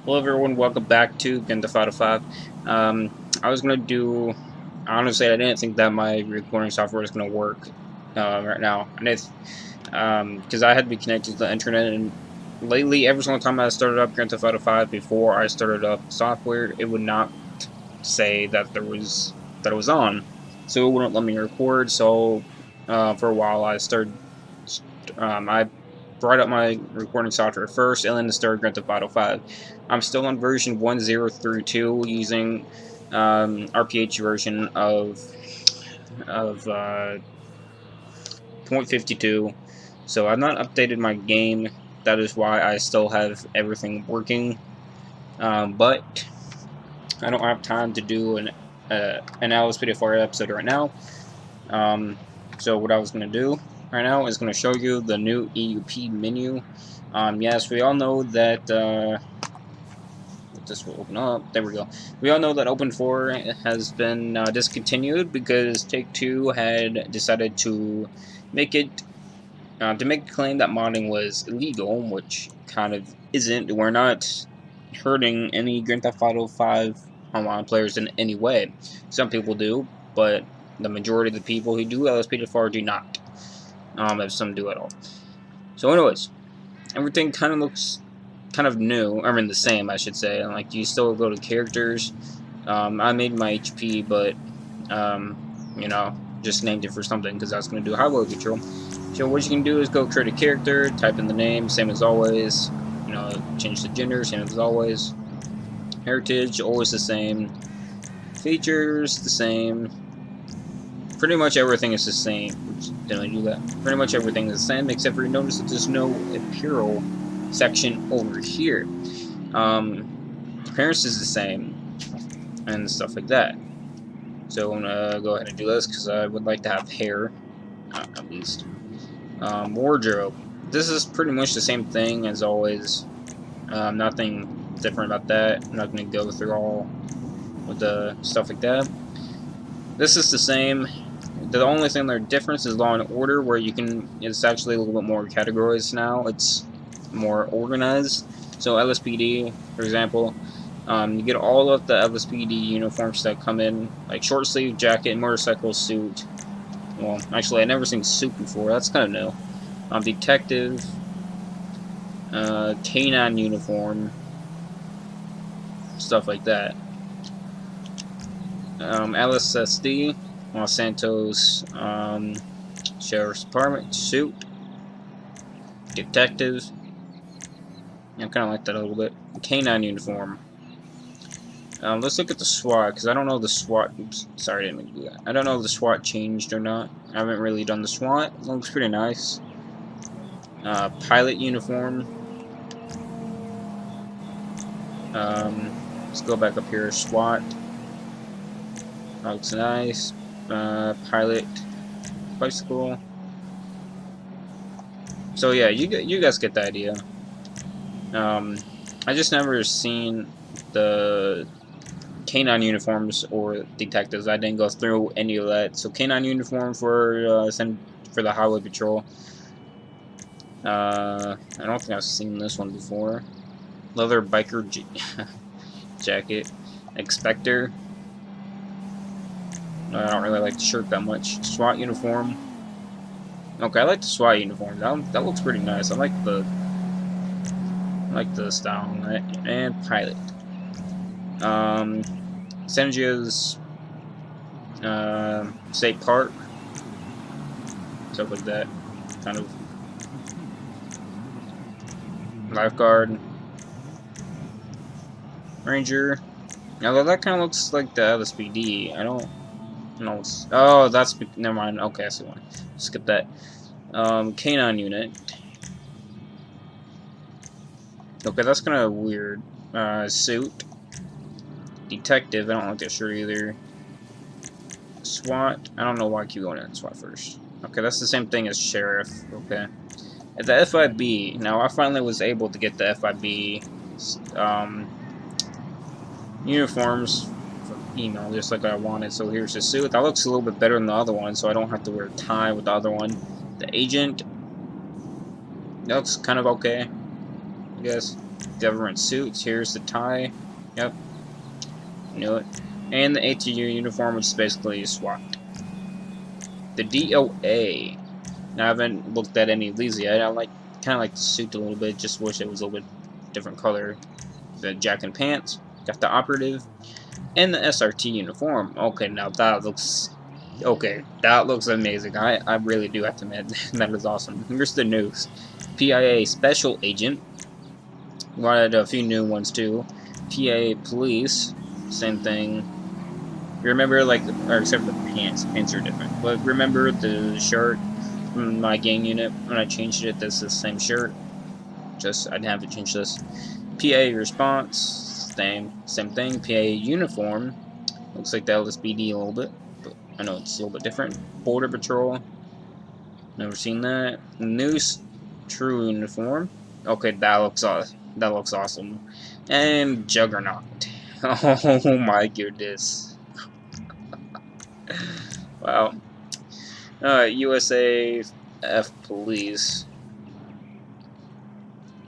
Hello everyone, welcome back to Grand Theft Auto 5. I was gonna do, honestly, I didn't think that my recording software was gonna work right now, and it's because I had to be connected to the internet, and lately, every single time I started up Grand Theft Auto 5 before I started up software, it would not say that it was on, so it wouldn't let me record. So for a while, I brought up my recording software first, and then started Grand Theft Auto 5. I'm still on version 1.032 using RPH version of 0.52. So I've not updated my game. That is why I still have everything working. But I don't have time to do an LSPDFR episode right now. So what I was going to do right now is going to show you the new EUP menu. Yes, we all know that this will open up. There we go. We all know that Open 4 has been discontinued because Take-Two had decided to make it the claim that modding was illegal, which kind of isn't. We're not hurting any Grand Theft Auto 5 online players in any way. Some people do, but the majority of the people who do LSPDFR do not. If some do at all. So anyways, everything kind of looks kind of new. I mean the same, I should say. Like, you still go to characters. I made my HP, but you know, just named it for something because I was going to do highway patrol. So what you can do is go create a character, type in the name, same as always. You know, change the gender, same as always. Heritage, always the same. Features, the same. Pretty much everything is the same. Didn't I do that? Pretty much everything is the same, except for you notice that there's no Imperial section over here. Appearance is the same, and stuff like that. So I'm gonna go ahead and do this because I would like to have hair, at least. Wardrobe. This is pretty much the same thing as always. Nothing different about that. I'm not gonna go through all with the stuff like that. This is the same. The only thing that difference is Law and Order, where you can. It's actually a little bit more categorized now. It's more organized. So LSPD, for example, you get all of the LSPD uniforms that come in, like short sleeve jacket, motorcycle suit. Well, actually, I've never seen suit before. That's kind of new. Detective, canine uniform, stuff like that. LSSD, Los Santos Sheriff's Department suit, detective. I kind of like that a little bit. Canine uniform. Let's look at the SWAT, because I don't know the SWAT. Oops, sorry, I didn't mean to do that. I don't know if the SWAT changed or not. I haven't really done the SWAT. It looks pretty nice. Pilot uniform. Let's go back up here. SWAT. That looks nice. Pilot. Bicycle. So yeah, you guys get the idea. I just never seen the canine uniforms or detectives. I didn't go through any of that. So canine uniform for the highway patrol. I don't think I've seen this one before. Leather biker jacket. Inspector. I don't really like the shirt that much. SWAT uniform. Okay, I like the SWAT uniform. That looks pretty nice. I like the style on that. And pilot. San Diego's State Park. Stuff like that. Kind of. Lifeguard. Ranger. Now that kind of looks like the LSPD. I don't know. Oh, that's. Never mind. Okay, I see one. Skip that. Canine unit. Okay, that's kind of weird. Suit. Detective. I don't like that shirt either. SWAT. I don't know why I keep going in SWAT first. Okay, that's the same thing as sheriff. Okay. At the FIB. Now, I finally was able to get the FIB uniforms for email, just like I wanted. So here's the suit. That looks a little bit better than the other one, so I don't have to wear a tie with the other one. The agent. That looks kind of okay, I guess. Government suits. Here's the tie. Yep. Knew it. And the ATU uniform, which is basically SWAT. The DOA. Now, I haven't looked at any of these yet. I kind of like the suit a little bit. Just wish it was a little bit different color. The jacket and pants. Got the operative. And the SRT uniform. Okay, now that looks... Okay, that looks amazing. I really do have to admit, that is awesome. Here's the news. PIA Special Agent. Wanted a few new ones too. PA Police. Same thing. Remember, like, or except for the pants. Pants are different. But remember the shirt from my gang unit when I changed it. This is the same shirt. Just I didn't have to change this. PA Response. Same thing. PA Uniform. Looks like the LSPD a little bit. But I know it's a little bit different. Border Patrol. Never seen that. Noose True Uniform. Okay, that looks awesome. And Juggernaut. Oh my goodness. Wow. USAF Police.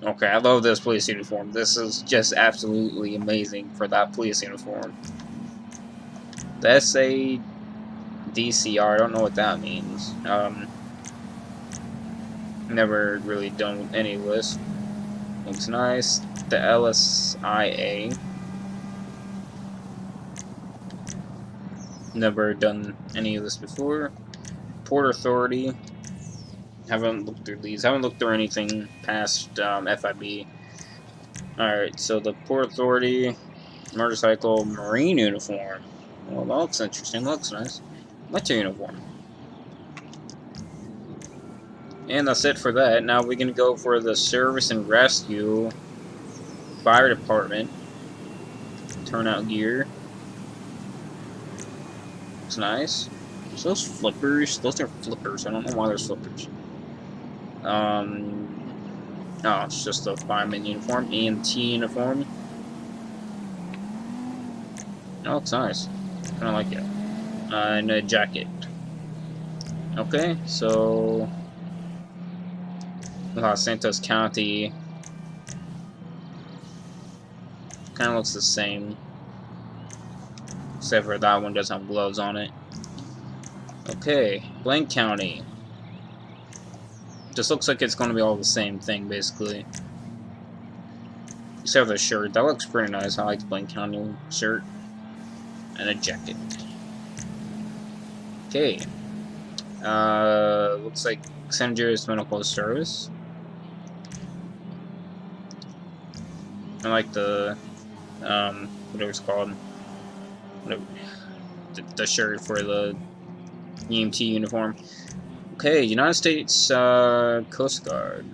Okay, I love this police uniform. This is just absolutely amazing for that police uniform. The SADCR, I don't know what that means. Never really done any of this. Looks nice. The LSIA. Never done any of this before. Port Authority. Haven't looked through these. Haven't looked through anything past FIB. Alright, so the Port Authority motorcycle marine uniform. Well, that looks interesting. That looks nice. What's your uniform? And that's it for that. Now we're going to go for the Service and Rescue Fire Department. Turnout gear. Looks nice. So those flippers. Those are flippers. I don't know why there's flippers. Oh, it's just a fireman uniform. EMT uniform. Oh, looks nice. Kinda like it. And a jacket. Okay, so Los Santos County kinda looks the same. Except for that one doesn't have gloves on it. Okay, Blaine County. Just looks like it's going to be all the same thing, basically. Except for the shirt. That looks pretty nice. I like the Blaine County shirt. And a jacket. Okay. Looks like St. Jude's Medical Service. I like the, whatever it's called. Whatever. The shirt for the EMT uniform. Okay, United States Coast Guard.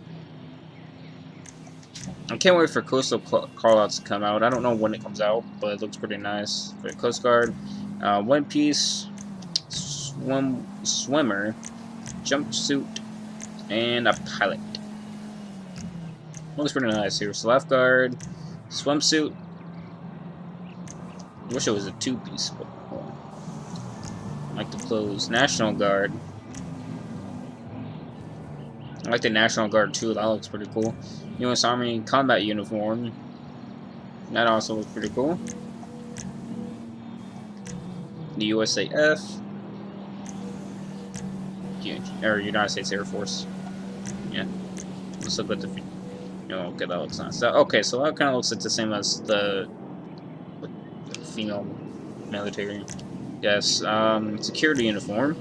I can't wait for coastal callouts to come out. I don't know when it comes out, but it looks pretty nice for the Coast Guard. One Piece, swimmer, jumpsuit, and a pilot. Looks pretty nice here. So lifeguard, swimsuit. I wish it was a two-piece, but well, I like the clothes. National Guard. I like the National Guard too, that looks pretty cool. U.S. Army combat uniform. That also looks pretty cool. The USAF. Or United States Air Force. Yeah. Let's look at the... okay, that looks nice. Okay, so that kind of looks like the same as the female military. Yes, security uniform.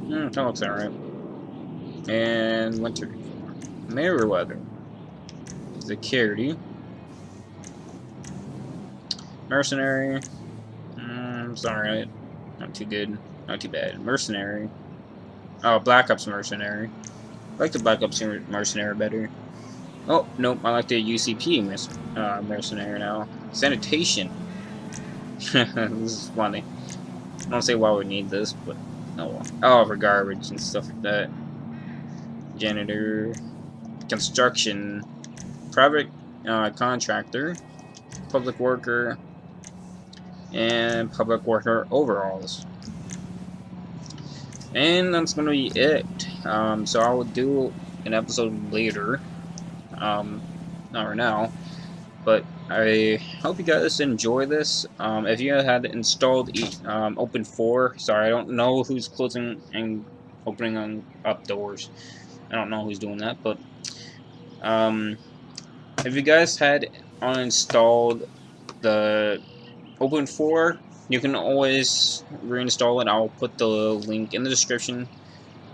That looks alright. And winter uniform. Meriwether. Security. Mercenary. It's alright. Not too good. Not too bad. Mercenary. Oh, Black Ops Mercenary. I like the Black Ops Mercenary better. Oh, nope. I like the UCP Mercenary now. Sanitation. This is funny. I don't say why we need this, but oh well. Oh, for garbage and stuff like that. Janitor. Construction. Private contractor. Public worker. And public worker overalls. And that's gonna be it. So I will do an episode later not right now. But I hope you guys enjoy this. If you had installed Open 4, sorry, I don't know who's closing and opening up doors. I don't know who's doing that, but if you guys had uninstalled the Open 4, you can always reinstall it. I'll put the link in the description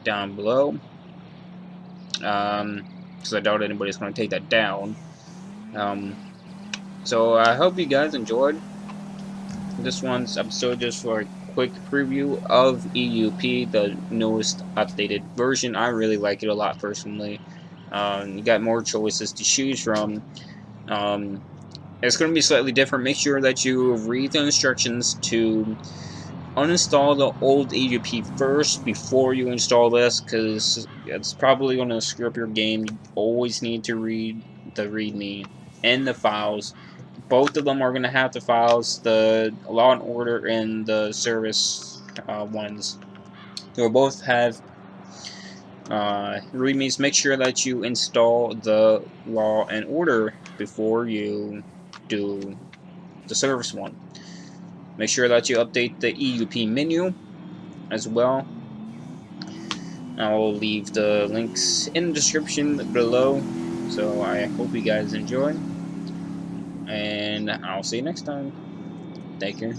down below. Because I doubt anybody's going to take that down. So I hope you guys enjoyed this one's episode, just for a quick preview of EUP, the newest updated version. I really like it a lot personally. You got more choices to choose from. It's going to be slightly different. Make sure that you read the instructions to uninstall the old EUP first before you install this, because it's probably going to screw up your game. You always need to read the README and the files. Both of them are going to have the files, the Law and Order and the Service ones. They will both have READMEs. Make sure that you install the Law and Order before you do the Service one. Make sure that you update the EUP menu as well. I will leave the links in the description below. So I hope you guys enjoy. And I'll see you next time. Take care.